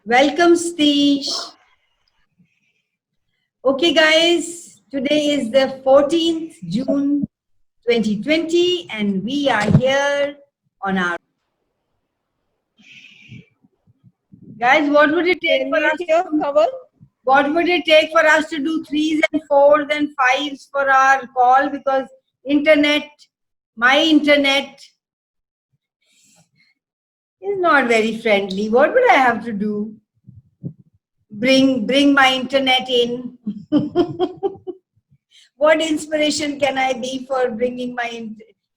Welcome, Steesh. Okay, guys, today is the 14th June 2020, and we are here on our. Guys, what would it take Can for you us hear, to? Kaval? What would it take for us to do threes and fours and fives for our call? Because internet, my internet is not very friendly. What would I have to do? Bring my internet in. What inspiration can I be for bringing my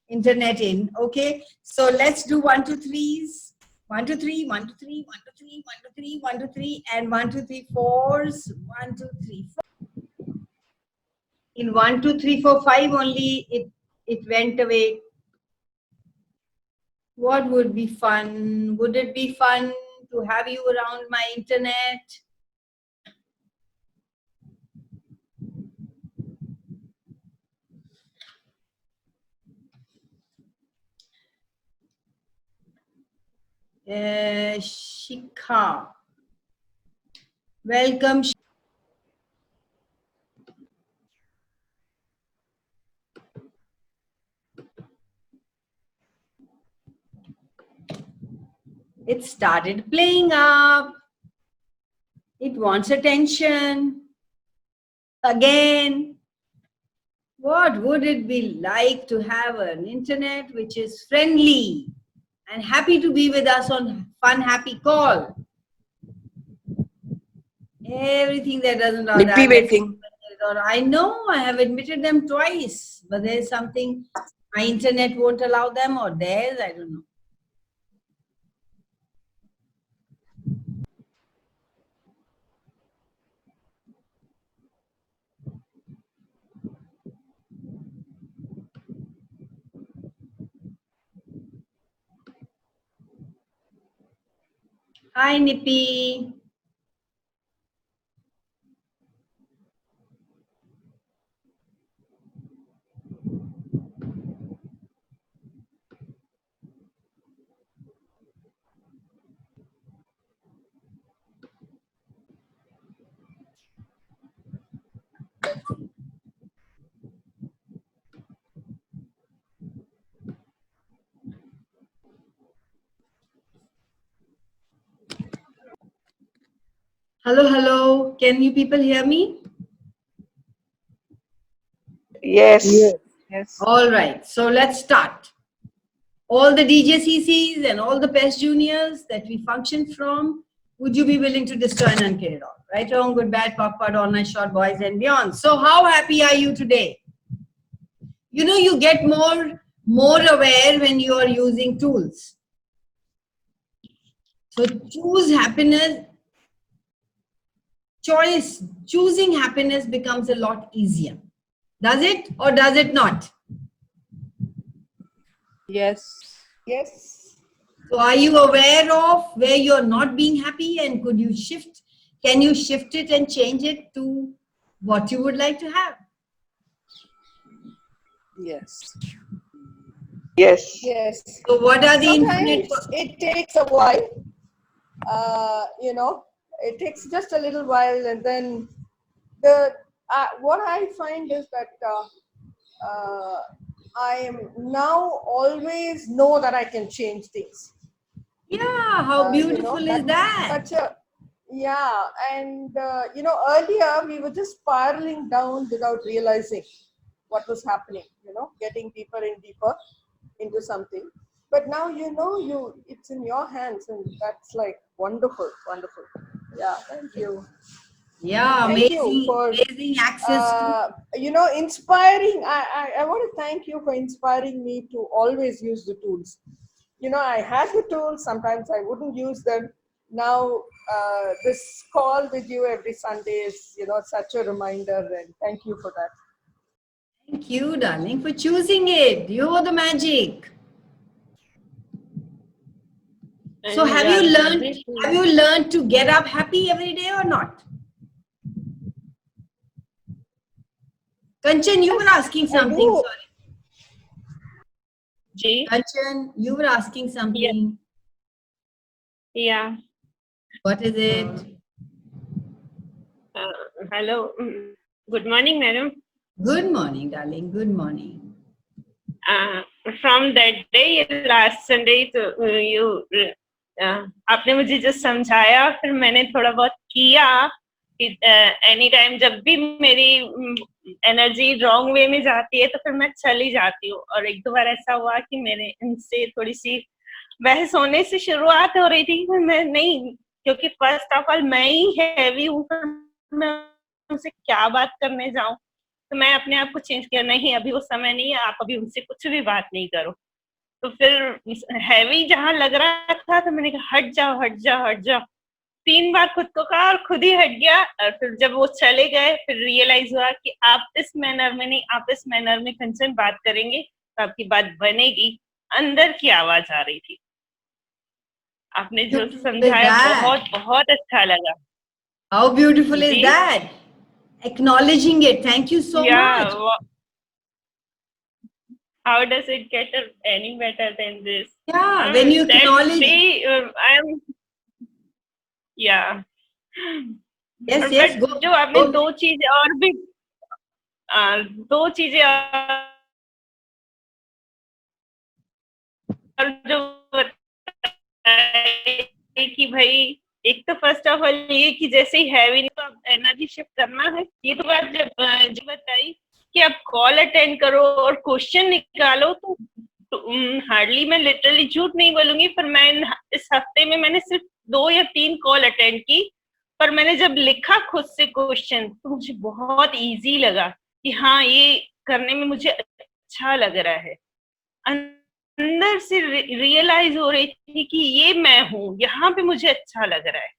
internet in? Okay, so let's do 1, 2, 3s. 1, 2, 3, 1, 2, 3, 1, 2, 3, 1, 2, 3, 1, 2, 3, and 1, 2, 3, 4s. 1, 2, 3, 4. In 1, 2, 3, 4, 5 only it went away. What would be fun? Would it be fun to have you around my internet? Shikha. Welcome. It started playing up. It wants attention. Again, what would it be like to have an internet which is friendly and happy to be with us on Fun Happy Call? Everything that doesn't know Nippy that. waiting. I know I have admitted them twice, but there's something my internet won't allow them or theirs, I don't know. Hi, Nippy. Hello, hello. Can you people hear me? Yes. Yes. All right, so let's start. All the DJCCs and all the PES juniors that we function from, would you be willing to destroy and unkill it all? Right, wrong, good, bad, pop, part, online, short, boys, and beyond. So how happy are you today? You know, you get more aware when you are using tools. So choosing happiness becomes a lot easier. Does it or does it not? Yes. Yes. So are you aware of where you're not being happy, and can you shift it and change it to what you would like to have? Yes. Yes. Yes. So what are the infinite? Sometimes it takes a while. It takes just a little while, and then the what I find is that I am now always know that I can change things. Yeah, how beautiful is that? Such a yeah, and earlier we were just spiraling down without realizing what was happening. Getting deeper and deeper into something. But now it's in your hands, and that's like wonderful, wonderful. Yeah, thank you. Yeah, Thank you for amazing access to. inspiring. I want to thank you for inspiring me to always use the tools. I had the tools, sometimes I wouldn't use them. Now this call with you every Sunday is such a reminder, and thank you for that. Thank you, darling, for choosing it. You're the magic. So have you learned to get up happy every day or not? Kanchan, you were asking something. Sorry. Ji? Kanchan, you were asking something. Yeah. What is it? Hello. Good morning, madam. Good morning, darling. Good morning. From that day, last Sunday, तो आपने मुझे जो समझाया, फिर मैंने थोड़ा बहुत किया कि एनी टाइम जब भी मेरी एनर्जी रॉन्ग वे में जाती है तो फिर मैं चली जाती हूँ। और एक दो बार ऐसा हुआ कि मेरे इनसे थोड़ी सी बहस होने से शुरुआत हो रही थी, फिर मैं नहीं, क्योंकि फर्स्ट ऑफ ऑल मैं ही हैवी हूँ, फिर मैं उनसे क्या बात करने जाऊं। तो मैं अपने आप को चेंज किया, नहीं अभी वो समय नहीं है, आप अभी उनसे कुछ भी बात नहीं करो। तो फिर हैवी जहां लग रहा था तो मैंने कहा हट जाओ हट जाओ हट जाओ, 3 बार खुद को कहा और खुद ही हट गया। और फिर जब वो चले गए फिर रियलाइज हुआ कि आप इस मैनर में नहीं, आप इस मैनर में कंसर्न बात करेंगे तो आपकी बात बनेगी। अंदर की आवाज आ रही थी। आपने जो Beautiful is समझाया that? बहुत बहुत अच्छा लगा। How beautiful is जी that? Acknowledging it. Thank you so much. या how does it get any better than this? Yeah, when you That acknowledge. day I am या Yes, yes, बट go. जो आपने go. दो चीजें और भी दो चीजें और जो बताई कि भाई एक तो फर्स्ट ऑफ ऑल ये कि जैसे ही हैवी नहीं तो आप एनर्जी शिफ्ट करना है। ये तो बात जब जो बताई कि आप कॉल अटेंड करो और क्वेश्चन निकालो, तो हार्डली मैं लिटरली झूठ नहीं बोलूंगी, पर मैं इस हफ्ते में मैंने सिर्फ 2 या 3 कॉल अटेंड की। पर मैंने जब लिखा खुद से क्वेश्चन तो मुझे बहुत इजी लगा कि हाँ ये करने में मुझे अच्छा लग रहा है। अंदर से रियलाइज हो रही थी कि ये मैं हूँ, यहाँ पे मुझे अच्छा लग रहा है।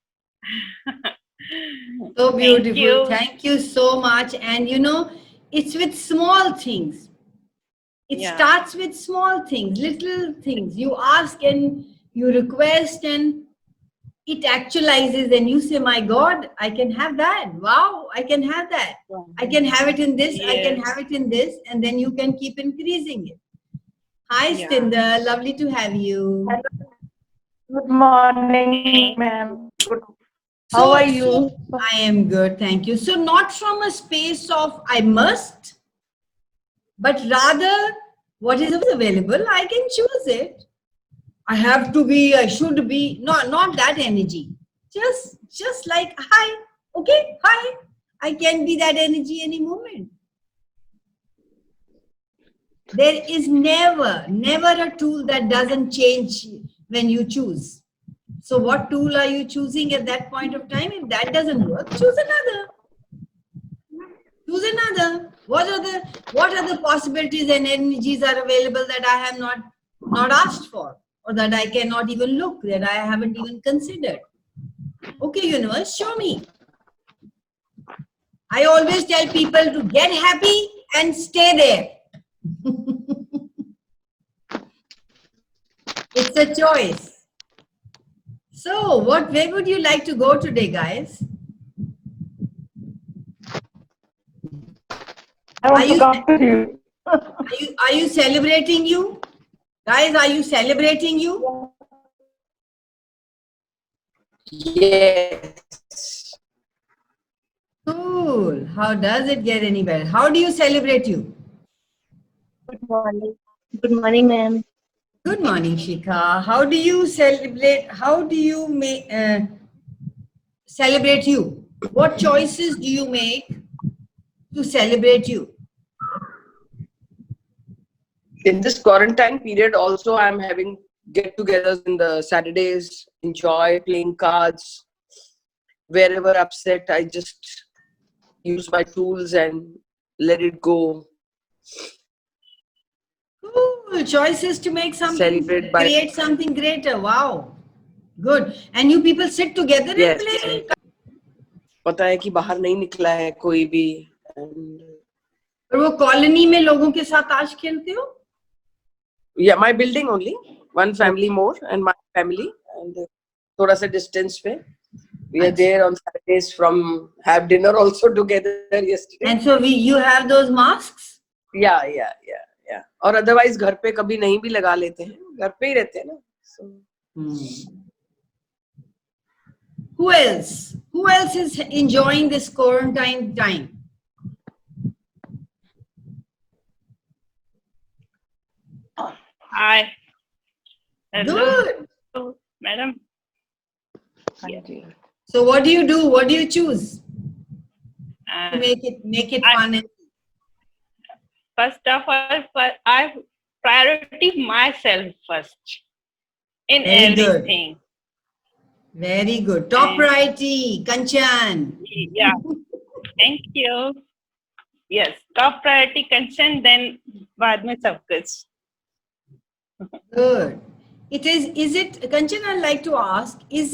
So Thank beautiful. you. Thank you so much. And you know, it's with small things. It Yeah. starts with small things, little things. You ask and you request, and it actualizes, and you say, my God, I can have that. Wow, I can have that. I can have it in this, I can Yes. have it in this, and then you can keep increasing it. Hi, Yeah. Stinder. Lovely to have you. Good morning, ma'am. Good. How So- are you? so I am good, thank you. So, not from a space of I must, but rather what is available, I can choose it. I have to be, I should be, not that energy. Just like, hi, okay, hi. I can be that energy any moment. There is never a tool that doesn't change when you choose. So what tool are you choosing at that point of time? If that doesn't work, choose another. Choose another. What are the possibilities and energies are available that I have not asked for, or that I cannot even look, that I haven't even considered? Okay, universe, show me. I always tell people to get happy and stay there. It's a choice. So, where would you like to go today, guys? I want to talk to you. Are you celebrating you? Guys, are you celebrating you? Yes. Cool. How does it get any better? How do you celebrate you? Good morning. Good morning, ma'am. Good morning, Shikha. How do you celebrate? How do you celebrate you? What choices do you make to celebrate you? In this quarantine period, also I'm having get-togethers in the Saturdays. Enjoy playing cards. Wherever upset, I just use my tools and let it go. Cool. Choices to make something, Celebrate by create something greater. Wow. Good. And you people sit together yes. and play? पता है कि बाहर नहीं निकला है कोई भी. और वो कॉलोनी में लोगों के साथ ताश खेलते हो? Yeah, my building only. One family more and my family. And थोड़ा सा distance पे. We are there on Saturdays from have dinner also together yesterday. And so you have those masks? Yeah. और otherwise घर पे कभी नहीं भी लगा लेते हैं. घर पे ही रहते हैं ना. So. Who else? Who else is enjoying this quarantine time? Hi. Hello, Good. madam. So what do you do? What do you choose to Uh, make it I- fun? And First of all, I priority myself first in Very good. everything. Very good. Top And- priority, Kanchan. Yeah. Thank you. Yes, top priority concern, then बाद में सब कुछ. Good. Is it, Kanchan, I'd like to ask, is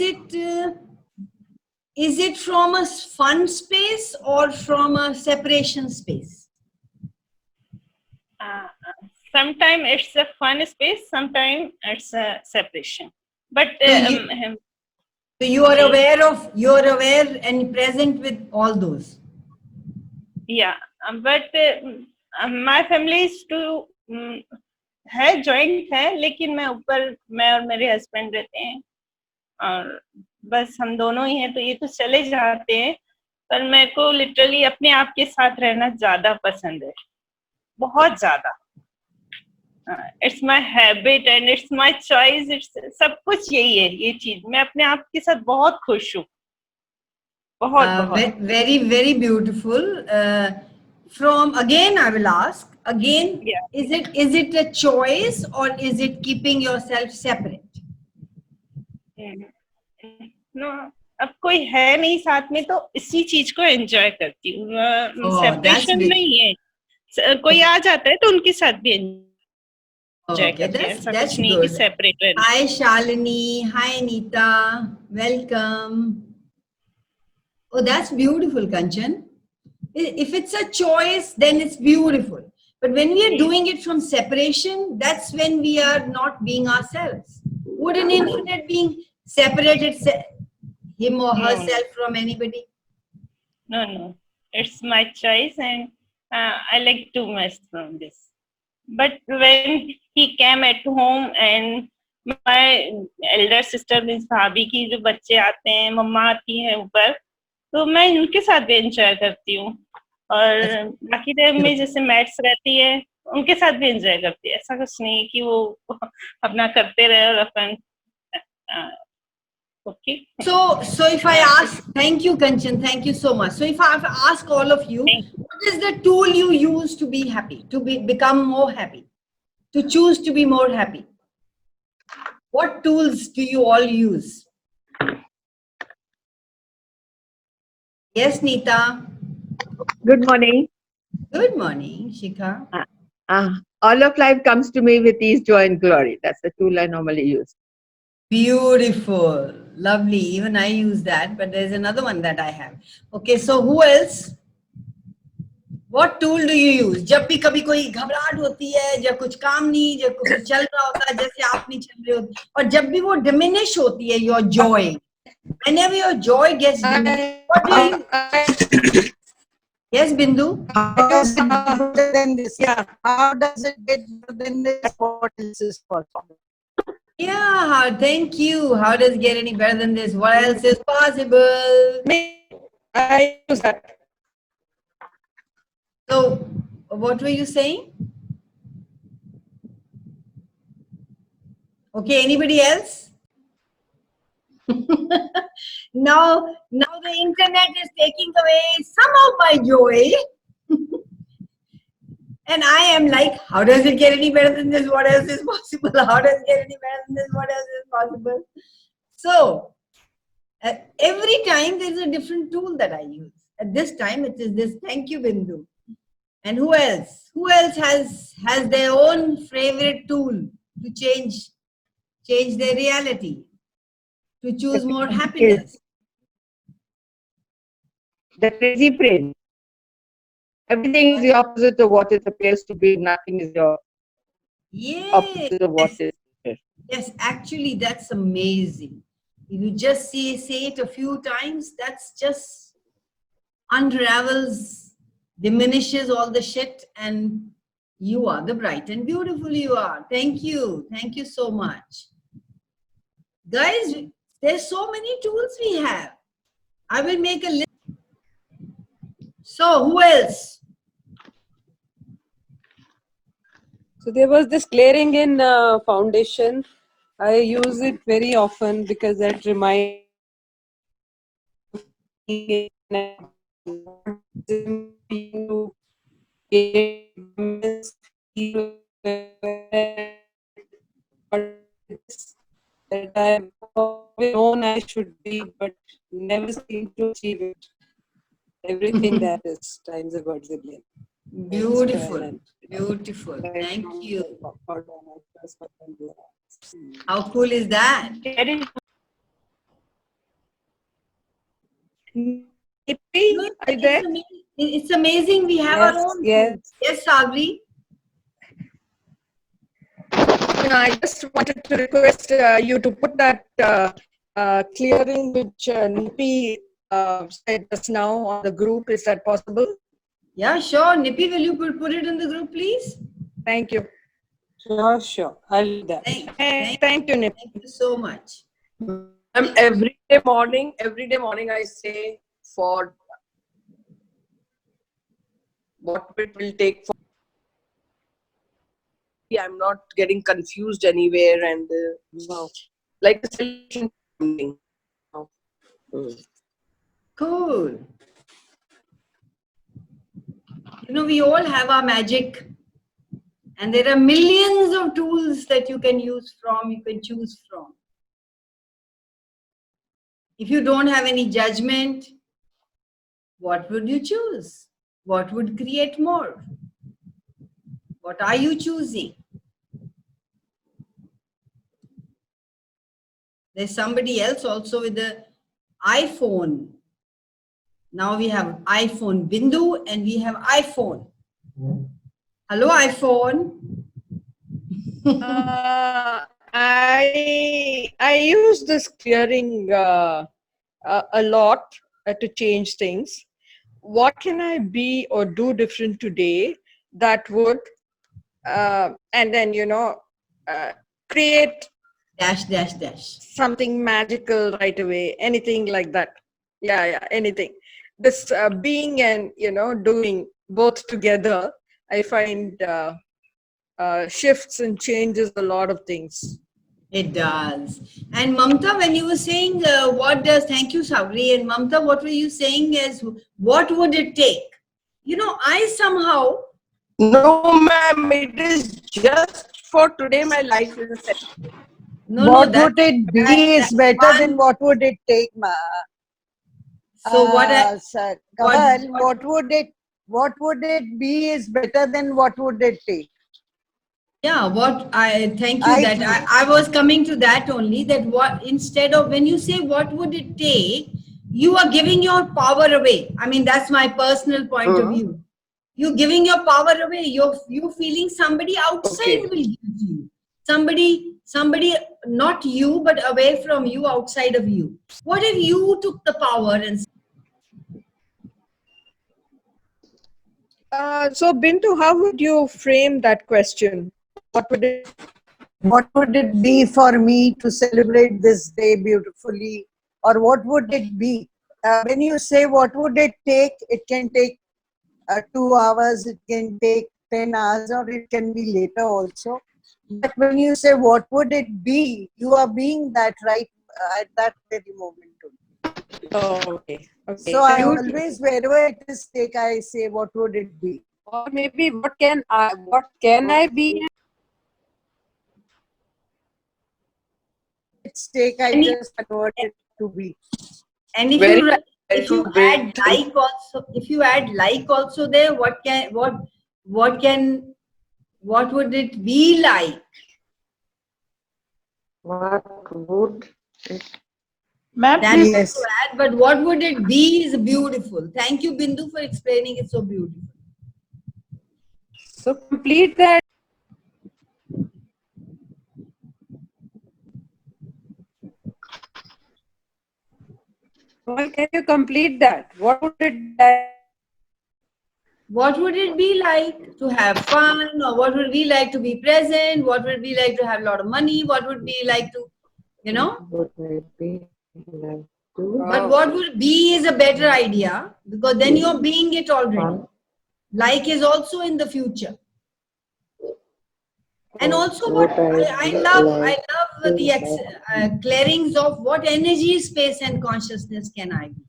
it from a fun space or from a separation space? Sometimes it's a fun space, sometimes it's a separation. But So you are aware and present with all those. yeah, but my family is too है joint है, लेकिन मैं और मेरे husband रहते हैं और बस हम दोनों ही हैं, तो ये तो चले जाते हैं, पर मेरे को लिटरली अपने आप के साथ रहना ज्यादा पसंद है, बहुत ज्यादा. It's my habit and it's my choice, it's सब कुछ यही है. ये चीज मैं अपने आप के साथ बहुत खुश हूँ, बहुत. Very, very beautiful. From again, I will ask again. Yeah. Is it a choice or is it keeping yourself separate? No, अब कोई है नहीं साथ में तो इसी चीज को एंजॉय करती हूँ. Separation that's big. नहीं है, कोई आ जाता है तो उनके साथ भी एंजॉय Okay, करती है. ऐसा that's कुछ नहीं कि good. सेपरेट रहना. Hi Shalini, hi Neeta, welcome. Oh, that's beautiful, Kanchan. If it's a choice, then it's beautiful. But when we are doing it from separation, that's when we are not being ourselves. Would an infinite being separate him or herself from anybody? No, it's my choice and I like to mess from this. But when he came at home and my elder sister means भाभी की जो बच्चे आते हैं, मम्मा आती हैं ऊपर, तो मैं उनके साथ भी एंजॉय करती हूँ. और बाकी टाइम में जैसे मैट्स रहती है, उनके साथ भी एंजॉय करती है. ऐसा कुछ नहीं कि वो अपना करते रहे और अपन. Okay. So if I ask, thank you, Kanchan, thank you so much. So if I ask all of you, what is the tool you use to be happy, to become more happy, to choose to be more happy? What tools do you all use? Yes, Neeta. Good morning. Good morning, Shikha. All of life comes to me with ease, joy, and glory. That's the tool I normally use. Beautiful, lovely. Even I use that, but there's another one that I have. Okay, so who else? What tool do you use? जब भी कभी कोई घबराहट होती है, जब कुछ काम नहीं, जब कुछ चल रहा होता है, जैसे आप नहीं चल रहे हो, और जब भी वो diminish होती है, your joy. Whenever your joy gets diminished, what do you? Yes, Bindu. How does it get better than this? Yeah. How does it get better than this? What else is possible? Yeah, thank you. How does it get any better than this? What else is possible? I use that. So, what were you saying? Okay, anybody else? Now the internet is taking away some of my joy. And I am like, how does it get any better than this? What else is possible? How does it get any better than this? What else is possible? So, every time there's a different tool that I use. At this time, it is this. Thank you, Bindu. And who else? Who else has their own favorite tool to change their reality, to choose more happiness? The crazy brain. Everything is the opposite of what it appears to be. Nothing is the opposite of what it is. Yes, actually, that's amazing. If you just say it a few times, that's just unravels, diminishes all the shit, and you are the bright and beautiful you are. Thank you. Thank you so much. Guys, there's so many tools we have. I will make a list. So who else? So there was this clearing in foundation. I use it very often because that reminds me that I've always known I should be, but never seem to achieve it. Everything that is times a godzillion. Beautiful. Beautiful. Thank you. How cool is that? Nippy, are you there? It's amazing. We have our own. Yes. Yes, Sabri. I just wanted to request you to put that clearing which Nippy said just now on the group. Is that possible? Yeah, sure. Nippy, will you put it in the group, please? Thank you. Sure. I'll do that. Thank you, Nippy. Thank you so much. Every day morning I say for what it will take for. I'm not getting confused anywhere, and wow, like a solution. Cool. You know, we all have our magic, and there are millions of tools that you can choose from. If you don't have any judgment, what would you choose? What would create more? What are you choosing? There's somebody else also with the iPhone. Now we have iPhone Bindu and we have iPhone. Hello, iPhone. I use this clearing a lot to change things. What can I be or do different today that would, and then, create -- something magical right away, anything like that. Yeah, anything. This being and, doing both together, I find shifts and changes a lot of things. It does. And Mamta, when you were saying thank you, Sabri, and Mamta, what were you saying is, what would it take? You know, I somehow... No, ma'am, it is just for today. My life is a set. What would it be is better than what would it take, ma. So what would it be is better than what would it take. Yeah, thank you that I was coming to that only, that instead of when you say what would it take, you are giving your power away. I mean, that's my personal point of view. You're giving your power away. You're feeling somebody outside will give you. Somebody, not you, but away from you, outside of you. What if you took the power and... So, Bindu, how would you frame that question? What would it be for me to celebrate this day beautifully? Or what would it be? When you say what would it take, it can take 2 hours, it can take 10 hours, or it can be later also. But when you say what would it be, you are being that right at that very moment. Okay. So I always, wherever it is take, I say what would it be? Or maybe what can I be? Its take, I just convert it to be. And if you add like also there, what would it be like? What would it? Ma'am, yes. To add, but what would it be is beautiful. Thank you, Bindu, for explaining it so beautiful. So complete that. Well, can you complete that? What would it be? What would it be like to have fun? Or what would it be like to be present? What would it be like to have a lot of money? What would it be like to, What would it be like to? But what would be is a better idea, because then you're being it already. Like is also in the future. And also what I love the clearings of what energy, space and consciousness can I be.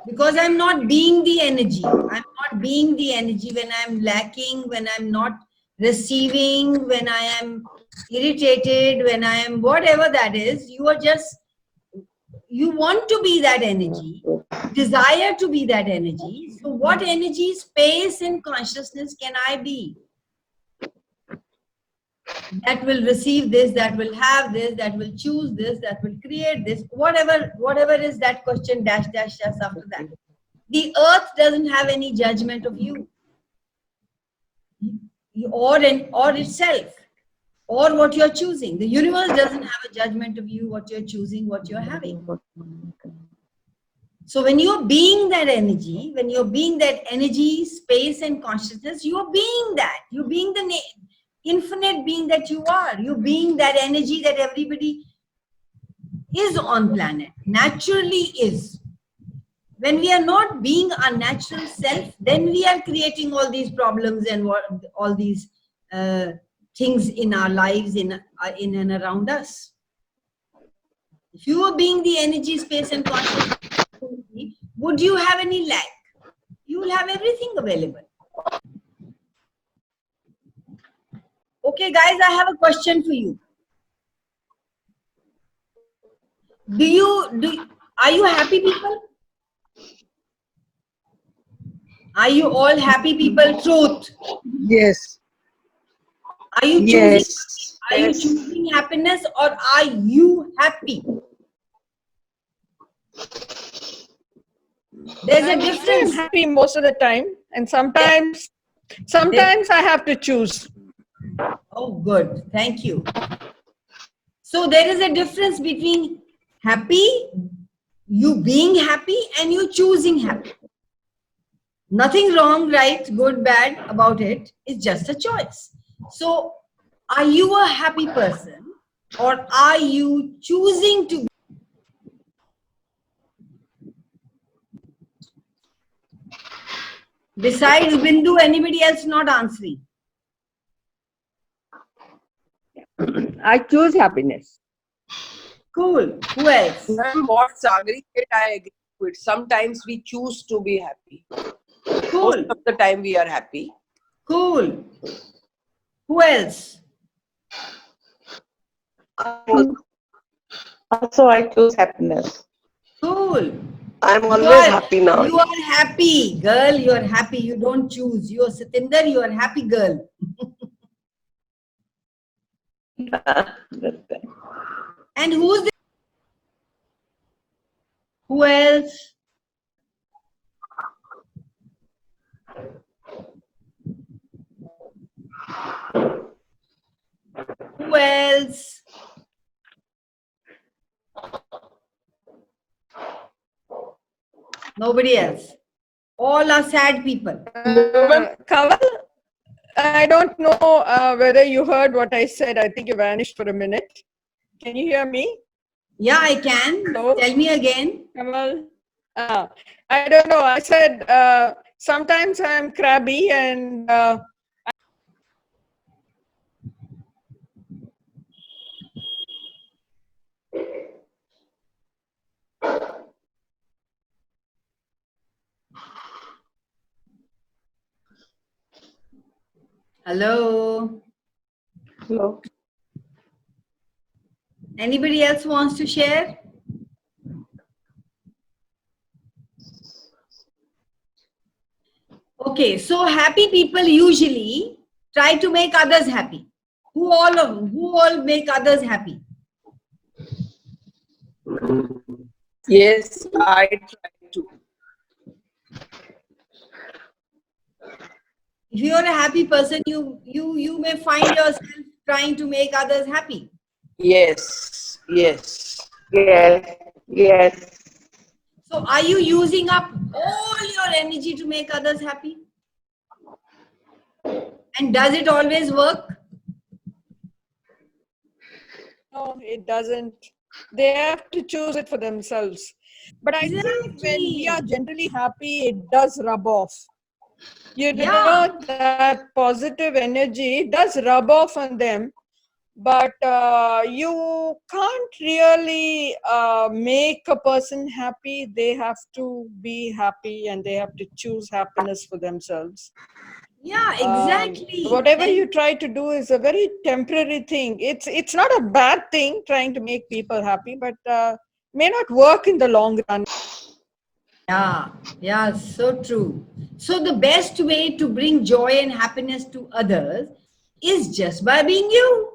Because I'm not being the energy. I'm not being the energy when I'm lacking, when I'm not receiving, when I am irritated, when I am whatever that is. You are just, you want to be that energy, desire to be that energy. So what energy, space and consciousness can I be? That will receive this, that will have this, that will choose this, that will create this, whatever is that question, dash, dash, dash after that. The earth doesn't have any judgment of you. Or itself, or what you're choosing. The universe doesn't have a judgment of you, what you're choosing, what you're having. So when you're being that energy, when you're being that energy, space and consciousness, you're being that. You're being the infinite being that you are. You're being that energy that everybody is on planet, naturally is. When we are not being our natural self, then we are creating all these problems and all these things in our lives, in and around us. If you are being the energy, space and consciousness, would you have any lack? You will have everything available. Okay, guys, I have a question for you. Are you happy people? Are you all happy people? Truth. Yes. Are you choosing? Yes. Are you choosing happiness, or are you happy? There's a difference. I'm happy most of the time, and sometimes I have to choose. Oh, good. Thank you. So there is a difference between happy, you being happy, and you choosing happy. Nothing wrong, right, good, bad about it. It's just a choice. So are you a happy person, or are you choosing to be? Besides Bindu, anybody else not answering? I choose happiness. Cool. Who else? Ma'am, what Sagri said, I agree with. Sometimes we choose to be happy. Cool. Most of the time we are happy. Cool. Who else? Also, I choose happiness. Cool. I'm always happy now. You are happy, girl. You are happy. You don't choose. You are Satinder. You are happy, girl. And who's the? Who else? Who else? Nobody else. All are sad people. Kaval, I don't know whether you heard what I said. I think you vanished for a minute. Can you hear me? Yeah, I can. Hello? Tell me again. Kamal? I don't know. I said sometimes I'm crabby and Hello. Hello. Anybody else wants to share? Okay, so happy people usually try to make others happy. Who all make others happy? Yes, I try to. If you are a happy person, you may find yourself trying to make others happy. Yes, yes. Yes. Yes. So are you using up all your energy to make others happy? And does it always work? no, it doesn't. They have to choose it for themselves. But I think when we are generally happy, it does rub off. You know, that positive energy does rub off on them, but you can't really make a person happy. They have to be happy and they have to choose happiness for themselves. Yeah, exactly. Whatever you try to do is a very temporary thing. It's not a bad thing trying to make people happy, but may not work in the long run. Yeah, so true. So the best way to bring joy and happiness to others is just by being you.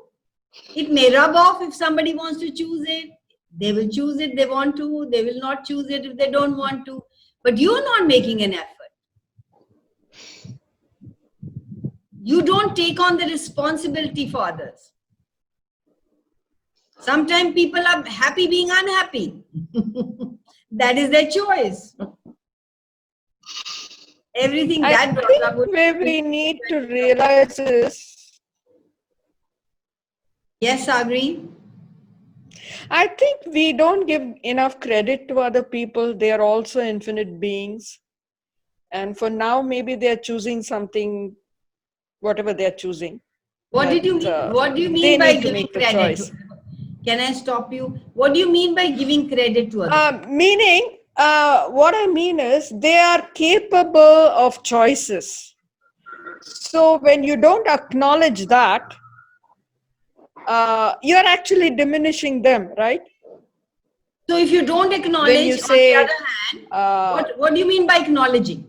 It may rub off if somebody wants to choose it. They will choose it, they want to. They will not choose it if they don't want to. But you're not making an effort. You don't take on the responsibility for others. Sometimes people are happy being unhappy. That is their choice. Everything that brought up. Where we need to realize is. Yes, Agri. I think we don't give enough credit to other people. They are also infinite beings. And for now, maybe they're choosing something, whatever they're choosing. What did you mean? What do you mean by giving credit? Can I stop you? What do you mean by giving credit to others? Meaning, what I mean is they are capable of choices. So when you don't acknowledge that, you're actually diminishing them, right? So if you don't acknowledge, when you say, on the other hand, what do you mean by acknowledging?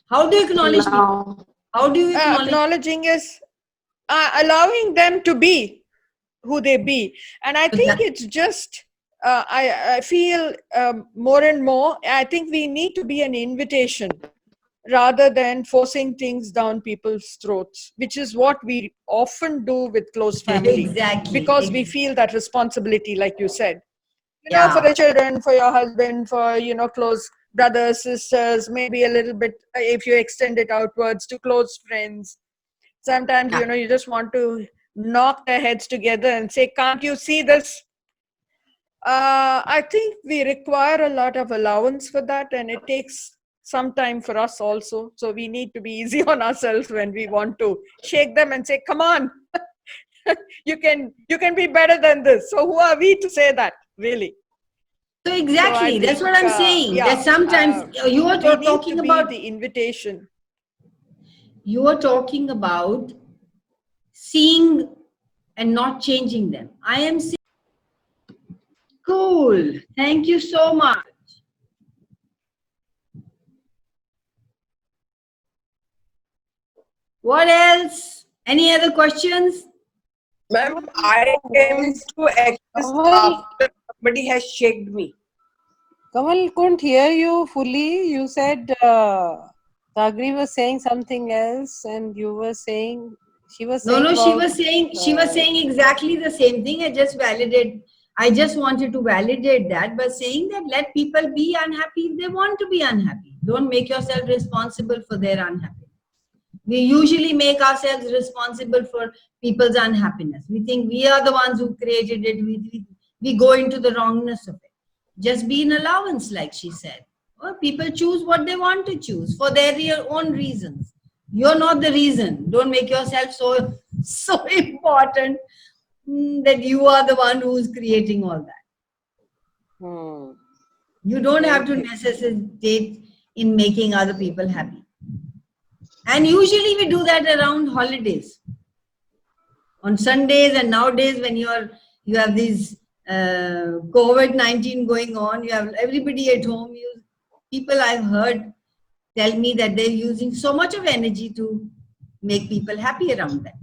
How do you acknowledge? How do you acknowledge? Acknowledging is allowing them to be who they be. And I think it's just, I feel more and more, I think we need to be an invitation rather than forcing things down people's throats, which is what we often do with close family. Exactly. Because we feel that responsibility, like you said. You know, for the children, for your husband, for, you know, close brothers, sisters, maybe a little bit, if you extend it outwards to close friends. Sometimes, you know, you just want to knock their heads together and say, can't you see this? I think we require a lot of allowance for that, and it takes some time for us also. So we need to be easy on ourselves when we want to shake them and say, come on, you can be better than this. So who are we to say that, really? So exactly, that's what I'm saying. That sometimes you are talking about the invitation. You are talking about seeing and not changing them. I am saying, cool. Thank you so much. What else? Any other questions? Ma'am, I came to access after somebody has shaked me. Kamal couldn't hear you fully. You said Sagri was saying something else, and you were saying she was saying. No, she was saying exactly the same thing. I just wanted to validate that by saying that let people be unhappy if they want to be unhappy. Don't make yourself responsible for their unhappiness. We usually make ourselves responsible for people's unhappiness. We think we are the ones who created it. We go into the wrongness of it. Just be an allowance, like she said. Or people choose what they want to choose for their own reasons. You're not the reason. Don't make yourself so important that you are the one who's creating all that. You don't have to necessitate in making other people happy. And usually we do that around holidays. On Sundays and nowadays when you have these COVID-19 going on, you have everybody at home. People I've heard tell me that they're using so much of energy to make people happy around them.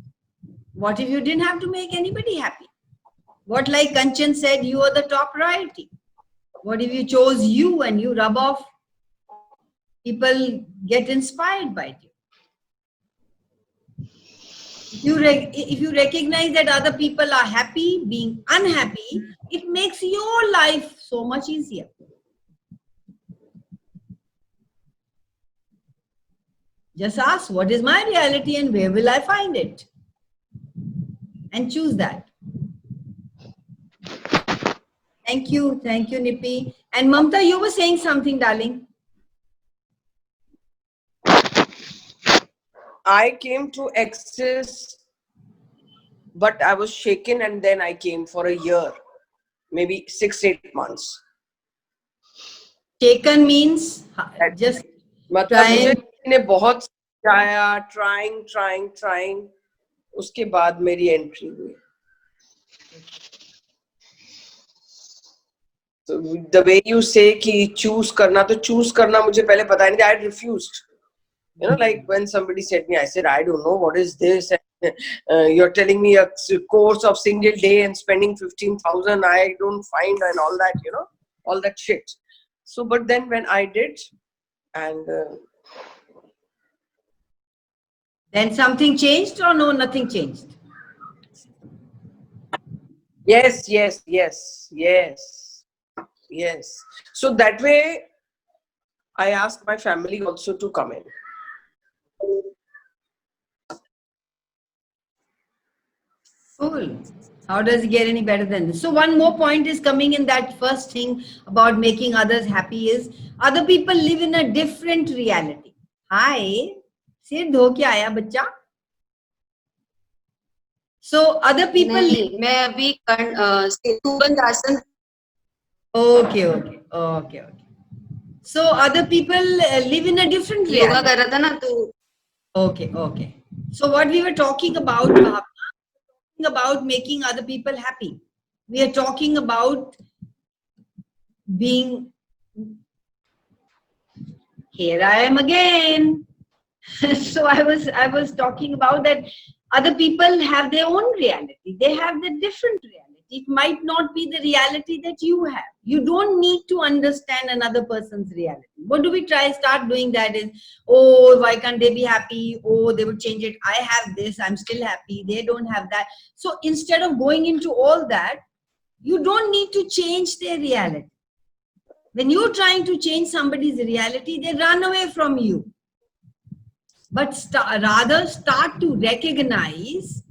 What if you didn't have to make anybody happy? What, like Kanchan said, you are the top priority. What if you chose you and you rub off? People get inspired by you. If you recognize that other people are happy, being unhappy, it makes your life so much easier. Just ask, what is my reality and where will I find it? And choose that. Thank you, Nippy. And Mamta, you were saying something, darling. I came to Access, but I was shaken, and then I came for a year, maybe 6-8 months. Shaken means just मतलब मुझे ने बहुत समझाया, trying, उसके बाद मेरी entry हुई. So the way you say कि choose करना, तो choose करना मुझे पहले पता ही नहीं था. I refused. You know, like when somebody said me, I said, I don't know what is this. You're telling me a course of single day and spending 15,000. I don't find and all that, you know, all that shit. So, but then when I did, and then something changed, or no, nothing changed? yes. So that way, I asked my family also to come in. Cool. How does it get any better than this? So one more point is coming in that first thing about making others happy is other people live in a different reality. Hi. सिर धो के आया बच्चा. So other people. नहीं, मैं अभी सेतुबंध आसन. Okay. So other people live in a different reality. Yoga कर रहा था ना तो. Okay. So what we were talking about, Bhavna, about making other people happy. We are talking about being. Here I am again. So I was talking about that other people have their own reality. They have the different reality. It might not be the reality that you have. You don't need to understand another person's reality. What do we start doing that is, oh, why can't they be happy? Oh, they would change it. I have this, I'm still happy. They don't have that. So instead of going into all that, you don't need to change their reality. When you're trying to change somebody's reality, they run away from you. But rather start to recognize.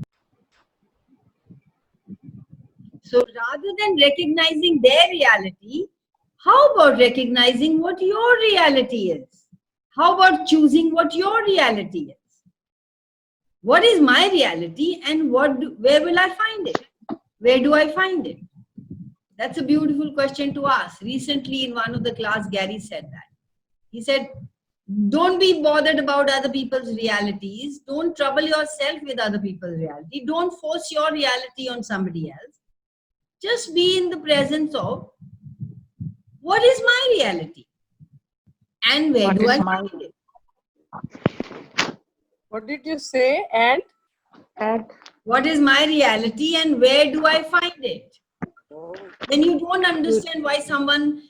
So rather than recognizing their reality, how about recognizing what your reality is? How about choosing what your reality is? What is my reality and where will I find it? Where do I find it? That's a beautiful question to ask. Recently in one of the class, Gary said that. He said, don't be bothered about other people's realities. Don't trouble yourself with other people's reality. Don't force your reality on somebody else. Just be in the presence of what is my reality and where do I find it? What did you say? And what is my reality and where do I find it? When you don't understand why someone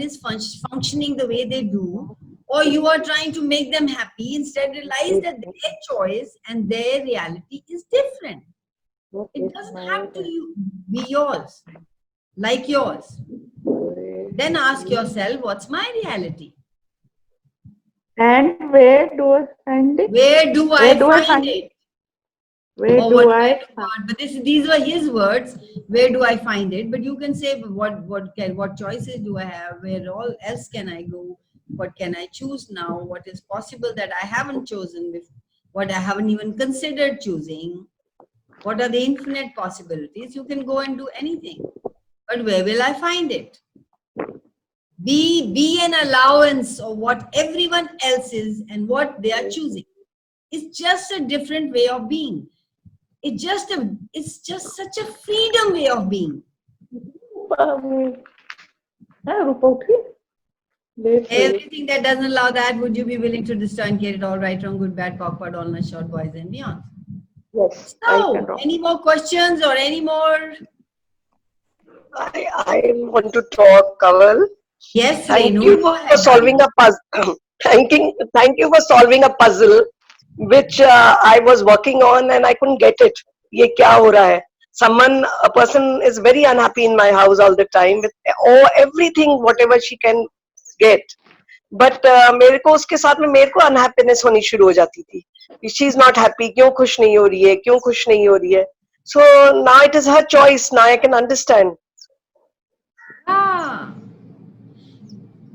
is functioning the way they do, or you are trying to make them happy, instead realize that their choice and their reality is different. It doesn't have to be yours, like yours. Then ask yourself, what's my reality? And where do I find it? Where do I find it? But these were his words. Where do I find it? But you can say, what choices do I have? Where else can I go? What can I choose now? What is possible that I haven't chosen before? What I haven't even considered choosing? What are the infinite possibilities? You can go and do anything. But where will I find it? Be an allowance of what everyone else is and what they are choosing. It's just a different way of being. It's just such a freedom way of being. Everything that doesn't allow that, would you be willing to destroy and get it all right, wrong, good, bad, awkward, all nice, short, boys and beyond? Yes. So, any more questions or any more? I want to talk, Kaval. Yes, Thank Renu, you go for ahead. solving a puzzle. Thank you for solving a puzzle which I was working on and I couldn't get it. ये क्या हो रहा है? A person is very unhappy in my house all the time with everything, whatever she can get. But मेरे को उसके साथ में मेरे को unhappiness होनी शुरू हो जाती थी. She is not happy. क्यों खुश नहीं हो रही है? So now it is her choice. Now I can understand. Ah.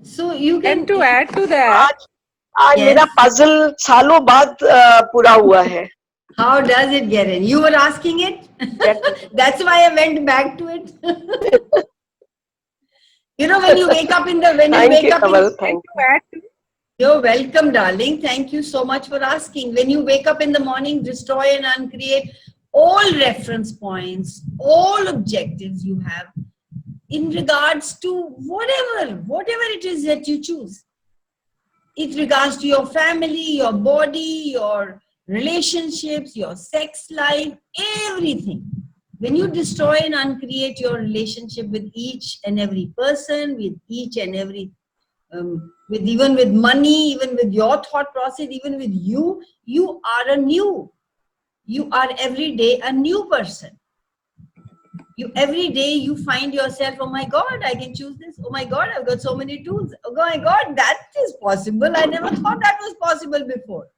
So you can. And to add to that, आज Yes. मेरा puzzle सालों बाद पूरा हुआ है. How does it get in? You were asking it? That's why I went back to it. You know, when you wake up in the, when you Thank wake you, up in, Kamal. Thank you. you're welcome, darling. Thank you so much for asking. When you wake up in the morning, destroy and uncreate all reference points, all objectives you have in regards to whatever it is that you choose. In regards to your family, your body, your relationships, your sex life, everything. When you destroy and uncreate your relationship with each and every person, with each and every even with money, even with your thought process, even with you, you are every day a new person. Every day you find yourself, oh my God, I can choose this. Oh my God, I've got so many tools. Oh my God, that is possible. I never thought that was possible before.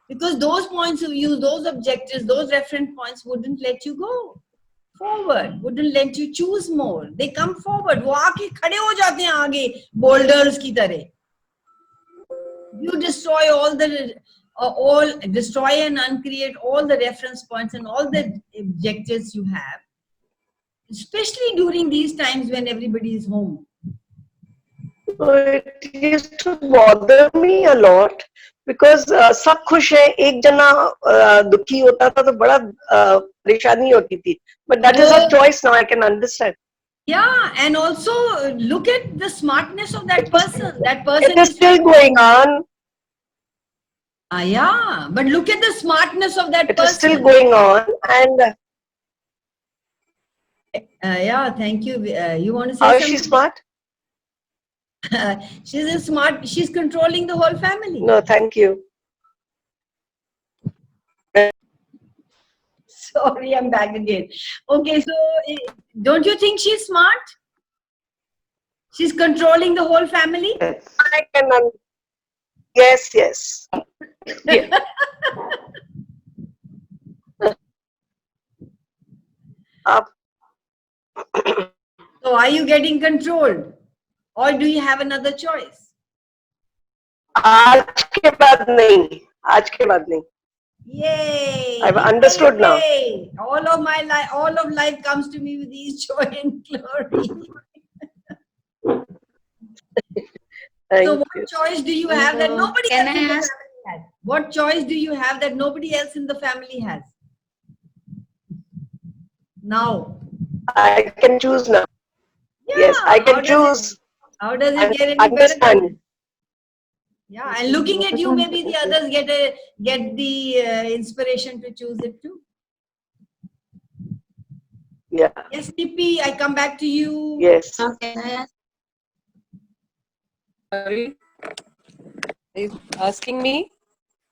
Because those points of view, those objectives, those reference points wouldn't let you go forward, wouldn't let you choose more. They come forward. वो आके खड़े हो जाते हैं आगे boulders की तरह. You destroy destroy and uncreate all the reference points and all the objectives you have, especially during these times when everybody is home. So it used to bother me a lot because सब खुश है, एक जना दुखी होता था तो बड़ा परेशानी होती थी. But that is her choice now. I can understand. Yeah, and also look at the smartness of that person. That person It is still going on. Yeah, but look at the smartness of that It person. is still going on, and yeah, thank you. You want to say how something? is she smart? She's controlling the whole family. No, thank you. Sorry, I'm back again. Okay, so don't you think she's smart? She's controlling the whole family? Yes, I can. Yes, yes. Yeah. So are you getting controlled? Or do you have another choice? आज के बाद नहीं. आज के बाद नहीं. Yay! I've understood now. Yay. All of life comes to me with ease, joy, and glory. So what choice do you have that nobody else in the family has? What choice do you have that nobody else in the family has? Now. I can choose now. Yeah, yes, I can choose. How does it get any understand. better? Yeah, and looking at you, maybe the others get the inspiration to choose it too. Yeah. Yes, Tippy, I come back to you. Yes. Okay. Sorry. Are you asking me?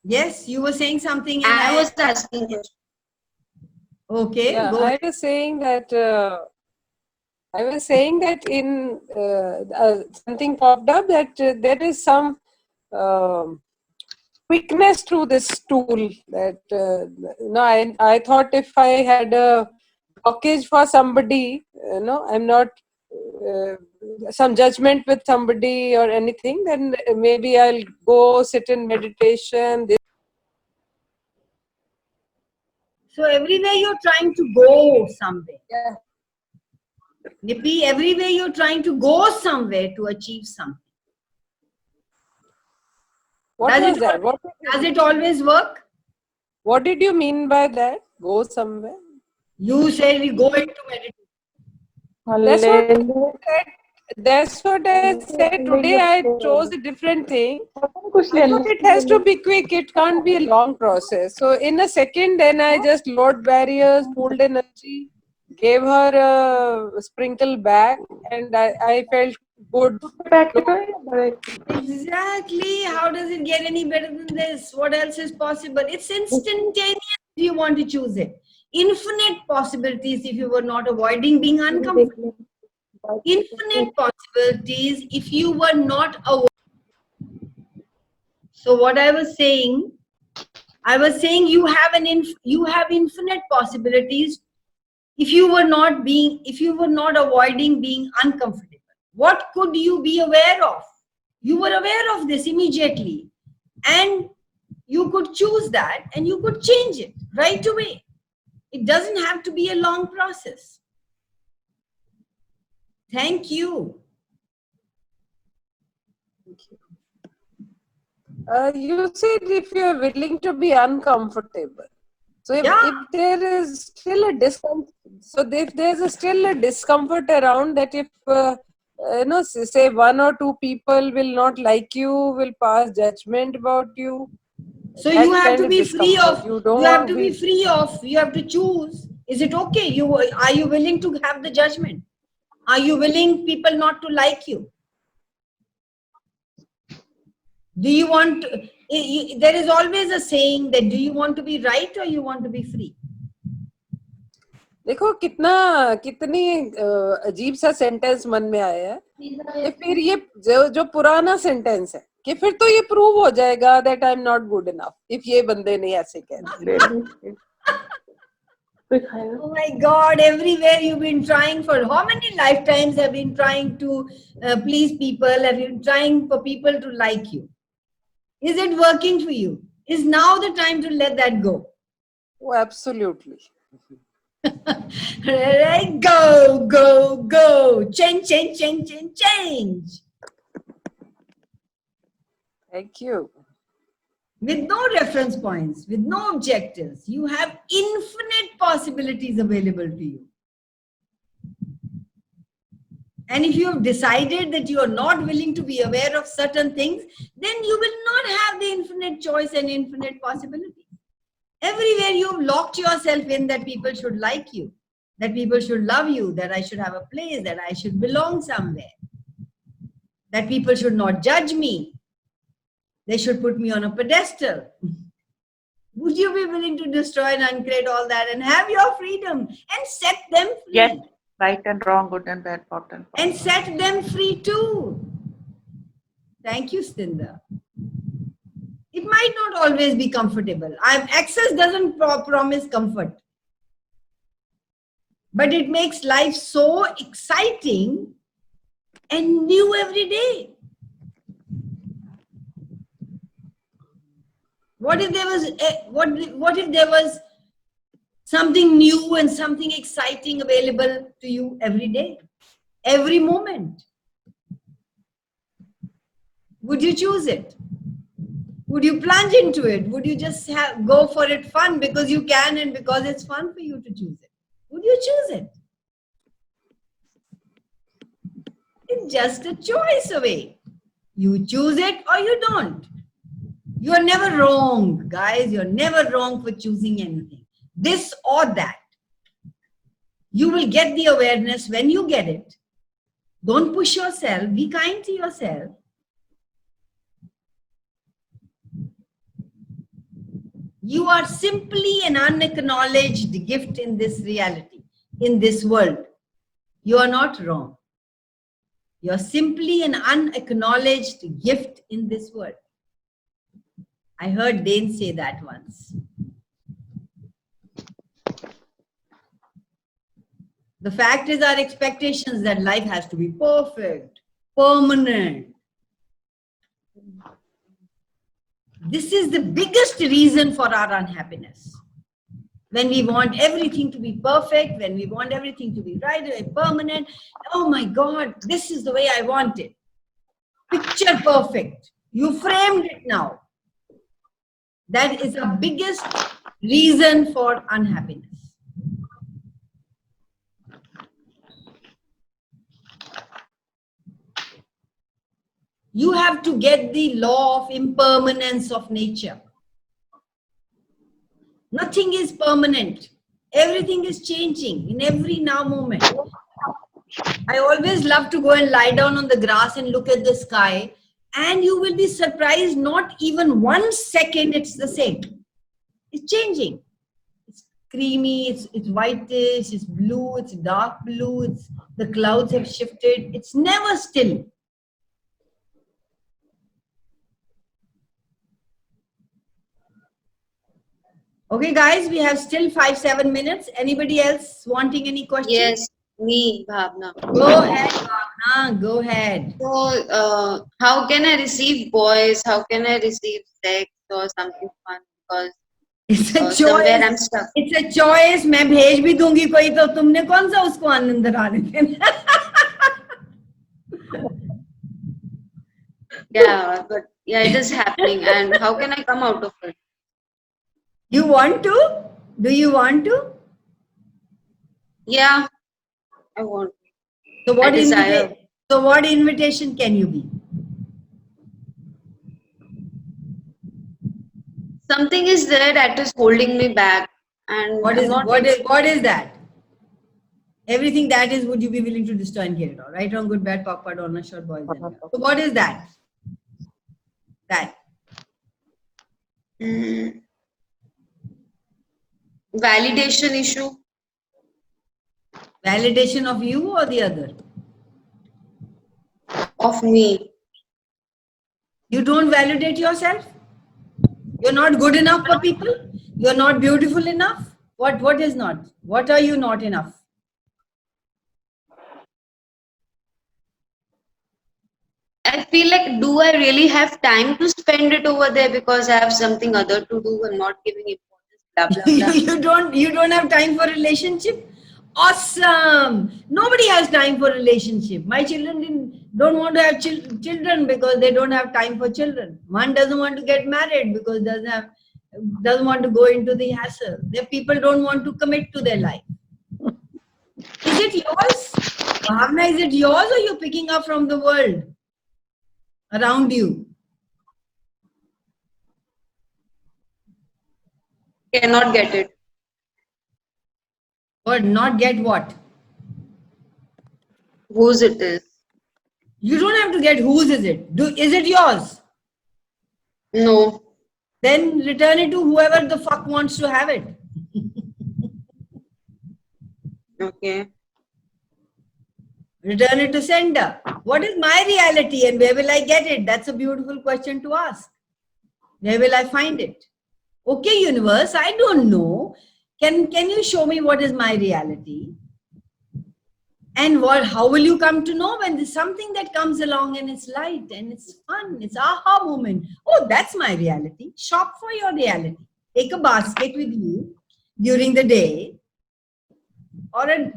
Yes, you were saying something. And I was asking you. Okay. Yeah, go I was saying that. In something popped up that there is some quickness through this tool. That I thought if I had a blockage for somebody, I'm not some judgment with somebody or anything, then maybe I'll go sit in meditation. So everywhere you're trying to go somewhere. Yeah. Nippy, everywhere you're trying to go somewhere to achieve something. Does it always work? What did you mean by that? Go somewhere? You said we go into meditation. That's what I said. Today I chose a different thing. I thought it has to be quick. It can't be a long process. So in a second, then I just lowered barriers, pulled energy, gave her a sprinkle back, and I felt good. Exactly. How does it get any better than this? What else is possible? It's instantaneous if you want to choose it. Infinite possibilities if you were not avoiding being uncomfortable. Infinite possibilities if you were not avoiding. So what I was saying I was saying you have you have infinite possibilities if you were not avoiding being uncomfortable. What could you be aware of? You were aware of this immediately, and you could choose that and you could change it right away. It doesn't have to be a long process. Thank you. You said if you are willing to be uncomfortable. So if there is still a discomfort, if there's still a discomfort around that, if say one or two people will not like you, will pass judgment about you. So you have to be free of. You have to be free of. You have to choose. Is it okay? Are you willing to have the judgment? Are you willing people not to like you? Do you want to, there is always a saying that do you want to be right or you want to be free? देखो कितनी अजीब सा sentence मन में आया है। फिर ये जो पुराना सेंटेंस है कि फिर तो ये प्रूव हो जाएगा that I'm not good enough if ये बंदे नहीं ऐसे कहते। Oh my God, everywhere you've been trying for how many lifetimes have been trying to please people, have been trying for people to like you. Is it working for you? Is now the time to let that go? Oh, absolutely. Right, go, go, go. Change, change, change, change, change. Thank you. With no reference points, with no objectives, you have infinite possibilities available to you. And if you have decided that you are not willing to be aware of certain things, then you will not have the infinite choice and infinite possibilities. Everywhere you have locked yourself in that people should like you, that people should love you, that I should have a place, that I should belong somewhere, that people should not judge me, they should put me on a pedestal. Would you be willing to destroy and uncreate all that and have your freedom and set them free? Yes, right and wrong, good and bad, important. And set them free too. Thank you, Stinda. It might not always be comfortable. Access doesn't promise comfort. But it makes life so exciting and new every day. What if there was something new and something exciting available to you every day, every moment? Would you choose it? Would you plunge into it? Would you just go for it fun because you can and because it's fun for you to choose it? Would you choose it? It's just a choice away. You choose it or you don't. You are never wrong, guys. You're never wrong for choosing anything. This or that. You will get the awareness when you get it. Don't push yourself. Be kind to yourself. You are simply an unacknowledged gift in this reality, in this world. You are not wrong. You are simply an unacknowledged gift in this world. I heard Dane say that once. The fact is our expectations that life has to be perfect, permanent. This is the biggest reason for our unhappiness. When we want everything to be perfect, when we want everything to be right, permanent, oh my God, this is the way I want it. Picture perfect. You framed it now. That is the biggest reason for unhappiness. You have to get the law of impermanence of nature. Nothing is permanent. Everything is changing in every now moment. I always love to go and lie down on the grass and look at the sky, and you will be surprised, not even 1 second it's the same. It's changing. It's creamy, it's whitish, it's blue, it's dark blue, the clouds have shifted. It's never still. Okay, guys, we have still 5-7 minutes. Anybody else wanting any questions? Yes, me, Bhavna. Go ahead, Bhavna. Go ahead. So, how can I receive boys? How can I receive sex or something fun? Because It's a somewhere choice. I'm stuck. It's a choice. मैं भेज भी दूंगी कोई तो तुमने कौन सा उसको अंदर आने देना? Yeah, but yeah, it is happening. And how can I come out of it? You want to? Do you want to? Yeah, I want. So what I desire. So what invitation can you be? Something is there that is holding me back, and What I'm is not what is that? Everything that is, would you be willing to destroy and get it all? Right, wrong, good, bad, pop, part, honor, short, boys. And girls. So what is that? That. Validation issue. Validation of you or the other? Of me. You don't validate yourself? You're not good enough for people? You're not beautiful enough? What is not? What are you not enough? I feel like, do I really have time to spend it over there because I have something other to do and not giving importance, blah, blah, blah. you don't have time for relationship? Awesome. Nobody has time for relationship. My children don't want to have children because they don't have time for children. One doesn't want to get married because doesn't want to go into the hassle. Their people don't want to commit to their life. Is it yours? Bhavna, is it yours or you're picking up from the world around you? Cannot get it. Or not get what? Whose it is. You don't have to get whose is it. Is it yours? No. Then return it to whoever the fuck wants to have it. Okay. Return it to sender. What is my reality and where will I get it? That's a beautiful question to ask. Where will I find it? Okay, universe, I don't know. Can you show me what is my reality? And how will you come to know when there's something that comes along and it's light and it's fun, it's aha moment. Oh, that's my reality. Shop for your reality. Take a basket with you during the day or a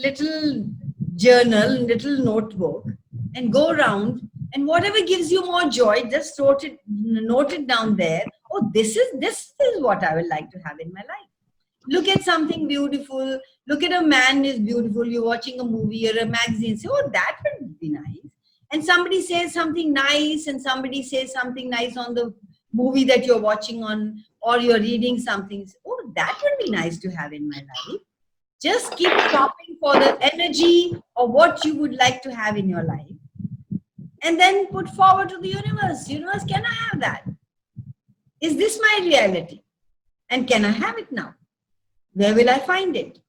little journal, little notebook and go around and whatever gives you more joy, just note it down there. Oh, this is what I would like to have in my life. Look at something beautiful. Look at a man is beautiful. You're watching a movie or a magazine. Say, oh, that would be nice. And somebody says something nice and somebody says something nice on the movie that you're watching on or you're reading something. Say, oh, that would be nice to have in my life. Just keep shopping for the energy of what you would like to have in your life. And then put forward to the universe. Universe, can I have that? Is this my reality? And can I have it now? Where will I find it?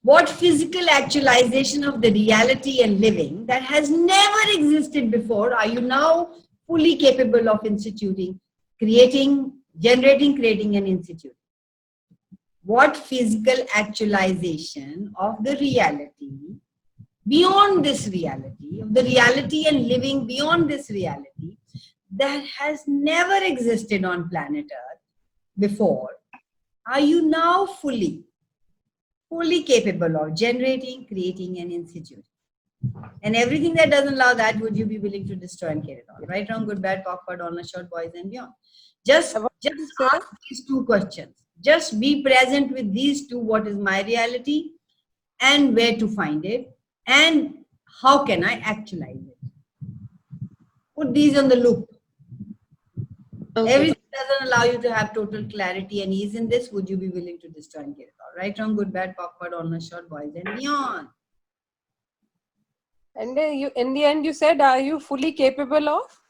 What physical actualization of the reality and living that has never existed before are you now fully capable of instituting, generating, creating, and instituting? What physical actualization of the reality beyond this reality, of the reality and living beyond this reality that has never existed on planet Earth before, are you now fully capable of generating, creating, and instituting? And everything that doesn't allow that, would you be willing to destroy and carry it on? Right, wrong, good, bad, awkward, honest, short, boys, and beyond. Just ask these two questions. Just be present with these two. What is my reality and where to find it and how can I actualize it? Put these on the loop. Okay. Everything doesn't allow you to have total clarity and ease in this. Would you be willing to destroy and get it all? Right, wrong, good, bad, awkward, honest, short, boys, and beyond. And then in the end, you said, are you fully capable of?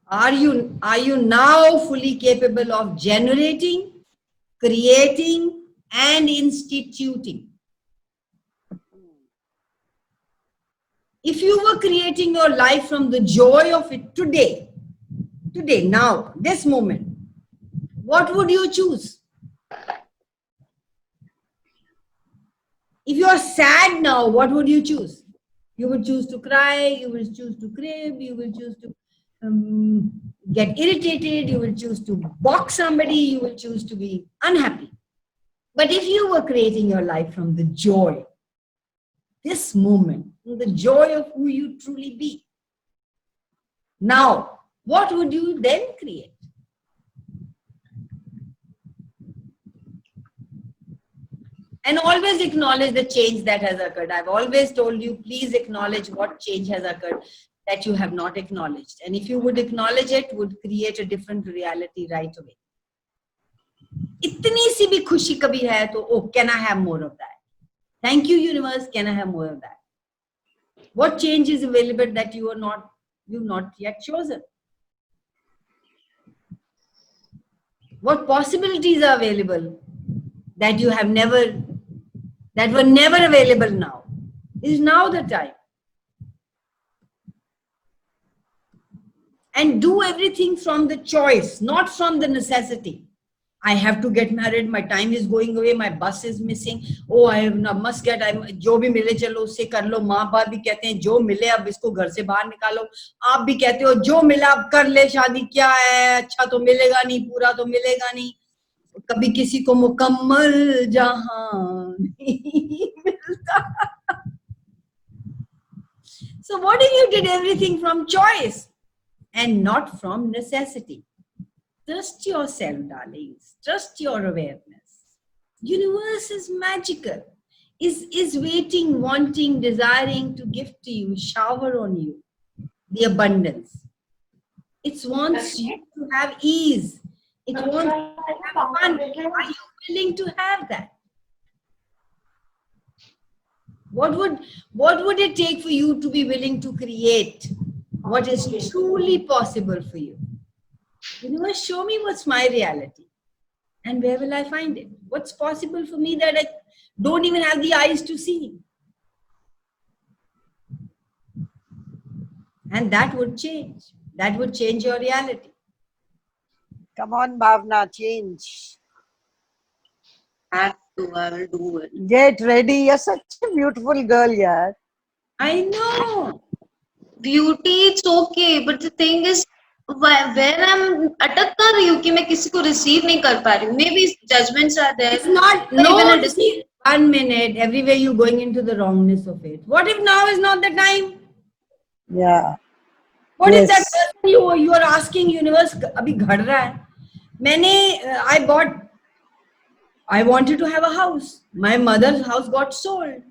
Are you now fully capable of generating, creating, and instituting? If you were creating your life from the joy of it today, now, this moment, what would you choose? If you are sad now, what would you choose? You would choose to cry, you will choose to crib, you will choose to get irritated, you will choose to box somebody, you will choose to be unhappy. But if you were creating your life from the joy, this moment, the joy of who you truly be, now, what would you then create? And always acknowledge the change that has occurred. I've always told you, please acknowledge what change has occurred that you have not acknowledged. And if you would acknowledge it, would create a different reality right away. Itni si bhi khushi kabhi hai to, oh, can I have more of that? Thank you, universe, can I have more of that? What change is available that you've not yet chosen? What possibilities are available that you have never, that were never available now? Is now the time. And do everything from the choice, not from the necessity. I have to get married, my time is going away, my bus is missing, oh, I must get, जो भी मिले चलो उससे कर लो, माँ बाप भी कहते हैं जो मिले अब इसको घर से बाहर निकालो, आप भी कहते हो जो मिला अब कर ले शादी, क्या है, अच्छा तो मिलेगा नहीं, पूरा तो मिलेगा नहीं, कभी किसी को मुकम्मल जहां नहीं मिलता. So what if you did everything from choice and not from necessity? Trust yourself, darlings. Trust your awareness. Universe is magical. Is waiting, wanting, desiring to give to you, shower on you the abundance. It wants you to have ease. It wants you to have fun. Are you willing to have that? What would it take for you to be willing to create what is truly possible for you? Universe, show me what's my reality. And where will I find it? What's possible for me that I don't even have the eyes to see? And that would change. That would change your reality. Come on, Bhavna, change. I will do it. Get ready. You're such a beautiful girl, yaar. I know. Beauty, it's okay. But the thing is, where I'm अटक कर रही हूँ कि मैं किसी को receive नहीं कर पा रही हूँ. Maybe judgments are there. It's not, no, see, 1 minute, everywhere you're going into the wrongness of it. What if now is not the time? Yeah. What Yes. is that person you are asking universe, अभी घड़ रहा है. I wanted to have a house. My mother's house got sold.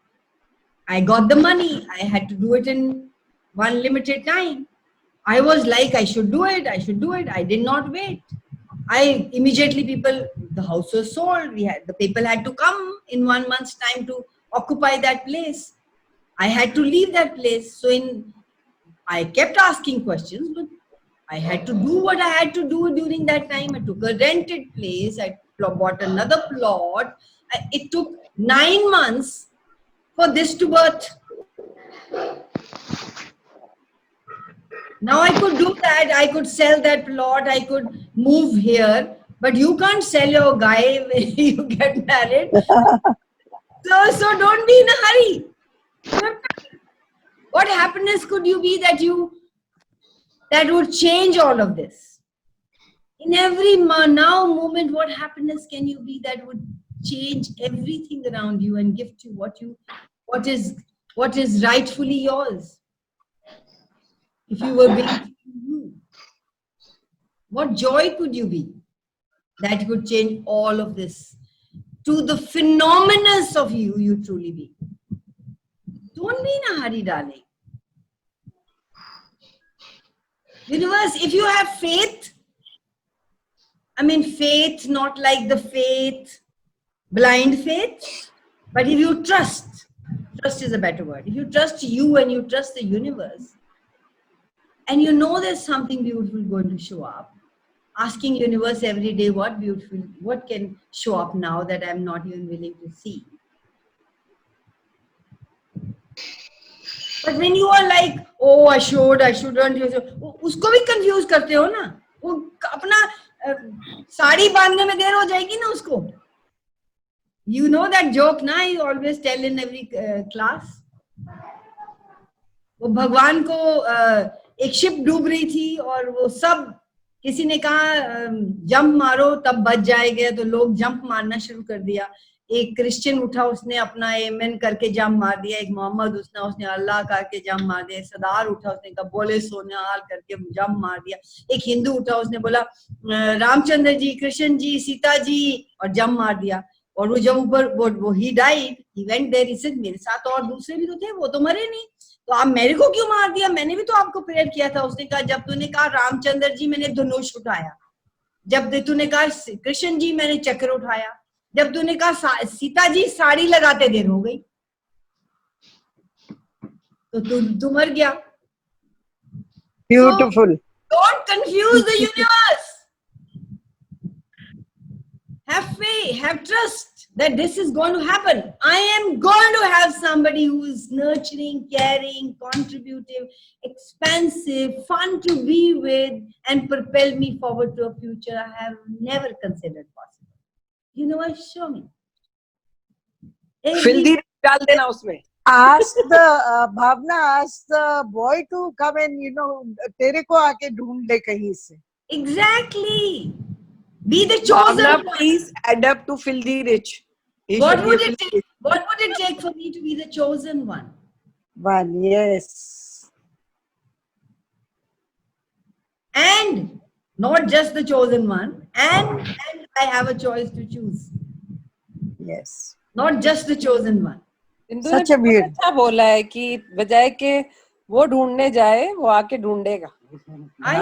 I got the money. I had to do it in one limited time. I was like, I should do it. I did not wait. The house was sold. The people had to come in 1 month's time to occupy that place. I had to leave that place. I kept asking questions, but I had to do what I had to do during that time. I took a rented place. I bought another plot. It took 9 months for this to birth. Now I could do that. I could sell that plot. I could move here. But you can't sell your guy when you get married. So don't be in a hurry. What happiness could you be that would change all of this? In every now moment, what happiness can you be that would change everything around you and give to you what is rightfully yours? If you were being you, what joy could you be that could change all of this to the phenomenons of you truly be? Don't be in a hurry, darling. Universe, if you have faith, faith, not like the faith, blind faith, but if you trust is a better word. If you trust you and you trust the universe, and you know there's something beautiful going to show up, asking universe every day, what can show up now that I'm not even willing to see? But when you are like, oh, I shouldn't, उसको भी confuse करते हो ना, वो अपना साड़ी बांधने में देर हो जाएगी ना उसको. You know that joke ना, I always tell in every class. वो भगवान को एक शिप डूब रही थी और वो सब किसी ने कहा जंप मारो तब बच जाएगा, तो लोग जंप मारना शुरू कर दिया. एक क्रिश्चियन उठा, उसने अपना एमेन करके जंप मार दिया. एक मोहम्मद उसने अल्लाह करके जंप मार दिया. सरदार उठा, उसने कहा बोले सोनिहाल करके जंप मार दिया. एक हिंदू उठा, उसने बोला रामचंद्र जी, कृष्ण जी, सीता जी, और जंप मार दिया. और वो जब ऊपर वो he died, he went there, he said मेरे साथ और दूसरे भी तो थे, वो तो मरे नहीं, तो आप मेरे को क्यों मार दिया, मैंने भी तो आपको प्रेयर किया था. उसने कहा जब तूने कहा रामचंद्र जी, मैंने धनुष उठाया. जब तूने कहा कृष्ण जी, मैंने चक्र उठाया. जब तूने कहा सीता जी, साड़ी लगाते देर हो गई, तो तू मर गया. Beautiful. So, don't confuse the universe. Have faith, have trust that this is going to happen. I am going to have somebody who is nurturing, caring, contributive, expansive, fun to be with, and propel me forward to a future I have never considered possible. Universe, show me. Filthy डाल देना उसमें. Ask the Bhavna, ask the boy to come and तेरे को आके ढूंढ ले कहीं से. Exactly. Be the chosen Bhavna, one. please adapt to filthy rich. What would it take for me to be the chosen one? One, yes. And not just the chosen one, and I have a choice to choose. Yes. Not just the chosen one. Such a beauty. अच्छा बोला है कि बजाय के वो ढूंढने जाए, वो आके ढूंढेगा.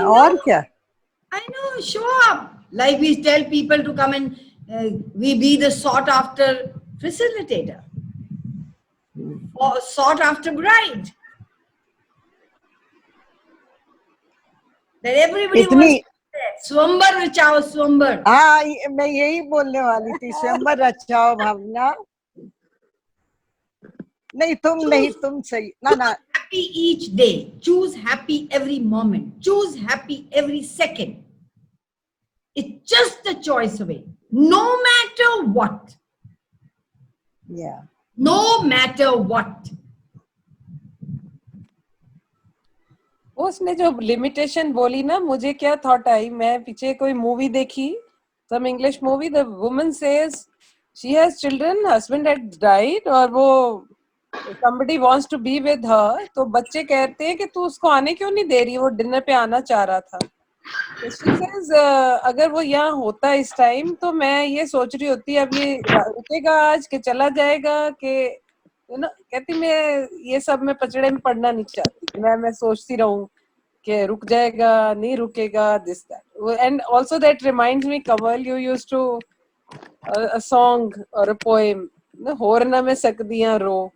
और क्या? I know, show up. Like we tell people to come and we be the sought after facilitator, or sought after bride. That everybody wants स्वयंवर रचाओ, स्वयंवर. हाँ, मैं यही बोलने वाली थी, स्वयंवर रचाओ भावना. नहीं तुम सही ना. Happy each day. Choose happy every moment. Choose happy every second. It's just a choice away. No matter what. Yeah. No matter what. उसने जो लिमिटेशन बोली ना, मुझे क्या थॉट आई, मैं पीछे कोई मूवी देखी, some English movie, the woman says she has children, husband had died, और वो somebody wants to be with her, तो बच्चे कहते हैं कि तू उसको आने क्यों नहीं दे रही, वो डिनर पे आना चाह रहा था. तो she says अगर वो यहाँ होता इस टाइम, तो मैं ये सोच रही होती अब ये रुकेगा आज के चला जाएगा, कि कहती मैं ये सब में पचड़े में पड़ना नहीं चाहती. मैं सोचती रहूं कि रुक जाएगा, नहीं रुकेगा, this that. And also that reminds me, Kamal, you used to a song or a poem, होर ना मैं सकदियां रो.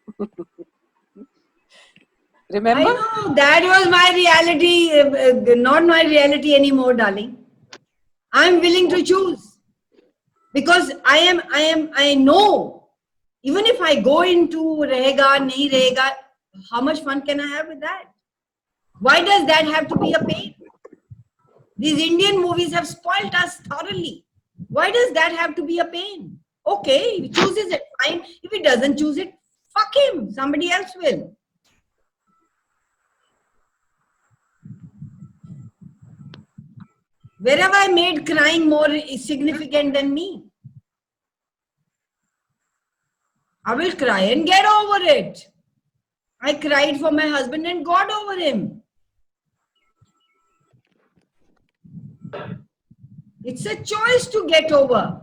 Remember? I know, that was my reality, not my reality anymore, darling. I'm willing to choose because I know. Even if I go into rahega, nahi rahega, how much fun can I have with that? Why does that have to be a pain? These Indian movies have spoiled us thoroughly. Why does that have to be a pain? Okay, if he chooses it, fine. If he doesn't choose it, fuck him. Somebody else will. Where have I made crying more significant than me? I will cry and get over it. I cried for my husband and got over him. It's a choice to get over.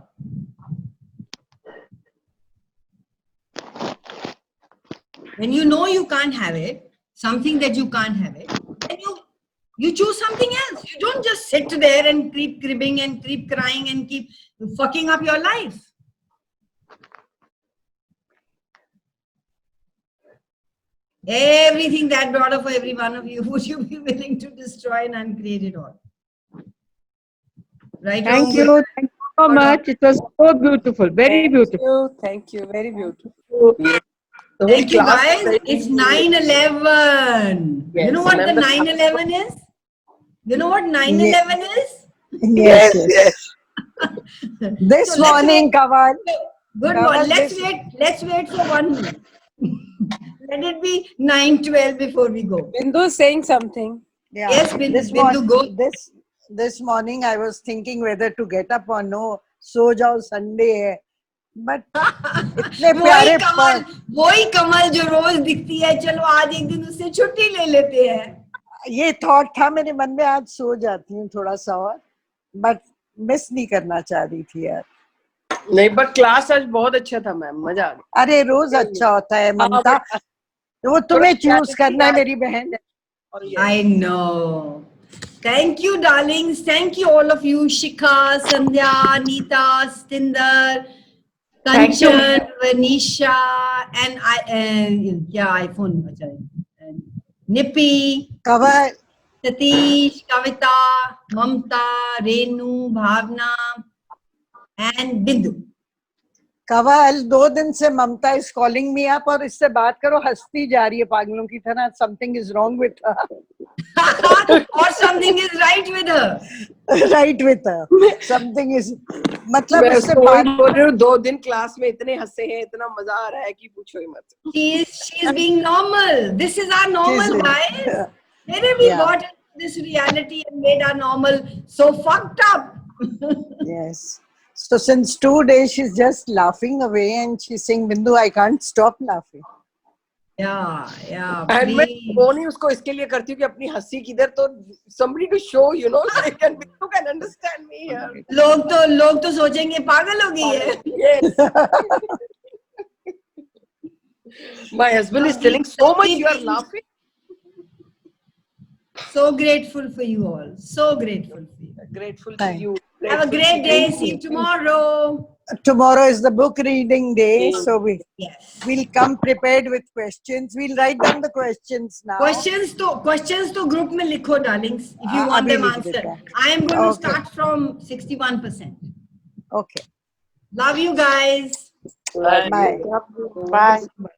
When you know you can't have it, something that you can't have it, then you choose something else. You don't just sit there and keep cribbing and keep crying and keep fucking up your life. Everything that brought up for every one of you, would you be willing to destroy and uncreate it all? Right? Thank you. Thank you so much. It was so beautiful. Very beautiful. Thank you. Very beautiful. The whole Thank you class guys. was It's very- 9/11. You Yes, know what the remember- 9/11 is? You know what 9/11 is? Yes, yes. This So let's morning, wait. Kawal. Good Kawal, one. Let's this- wait. Let's wait for 1 minute. Let it be 9:12 before we go. Bindu is saying something. Yeah. Yes, Bindu, this Bindu, go. this morning I was thinking whether to get up or no. सो जाओ Sunday है. But इतने प्यारे वही कमल जो रोज दिखती है, चलो आज एक दिन उससे छुट्टी ले लेते हैं. ये थॉट था मेरे मन में, आज सो जाती हूँ थोड़ा सा और, बट मिस नहीं करना चाह रही थी यार. नहीं, बट क्लास आज बहुत अच्छा था मैम, मजा आ गया. अरे रोज अच्छा होता है ममता, वो तुम्हें चूज करना है मेरी बहन. I know. Thank you, darlings. Thank you, all of you. Shikha, Sandhya, Neeta, Stinder, Thank you. Kanchan, Vanisha, and iPhone. And Nippy, Kawal, Satish, Kavita, Mamta, Renu, Bhavna, and Bindu. कवल 2 दिन से ममता is calling me up और इससे बात करो, हंसती जा रही है पागलों की तरह. Something is wrong with her. Or something is right with her. Right with her. Something is, मतलब मैं इससे उसको बात. वही बोल रही हूँ, 2 दिन क्लास में इतने हंसे हैं, इतना मजा आ रहा है कि पूछो ही मत. She's being normal. This is our normal, She's- guys. Maybe we Yeah. got into this reality and made our normal so fucked up. Yes. So since 2 days she's just laughing away and she's saying, Bindu, I can't stop laughing. Yeah. And मैं please. Phone ही उसको इसके लिए करती हूँ कि अपनी हंसी किधर, तो somebody to show, you know, so you can understand me here. लोग तो सोचेंगे पागल हो गई है. Yes. My husband is telling so much you are laughing. So grateful for you all. So grateful for you. Grateful to Thank you. Have a Grateful great to day. you. See you tomorrow. Tomorrow is the book reading day, so Yes. we'll come prepared with questions. We'll write down the questions now. Questions to group में लिखो, darlings. If you want अभी them लिख answered. देते हैं. I am going to Okay. start from 61%. Okay. Love you guys. Bye. Bye.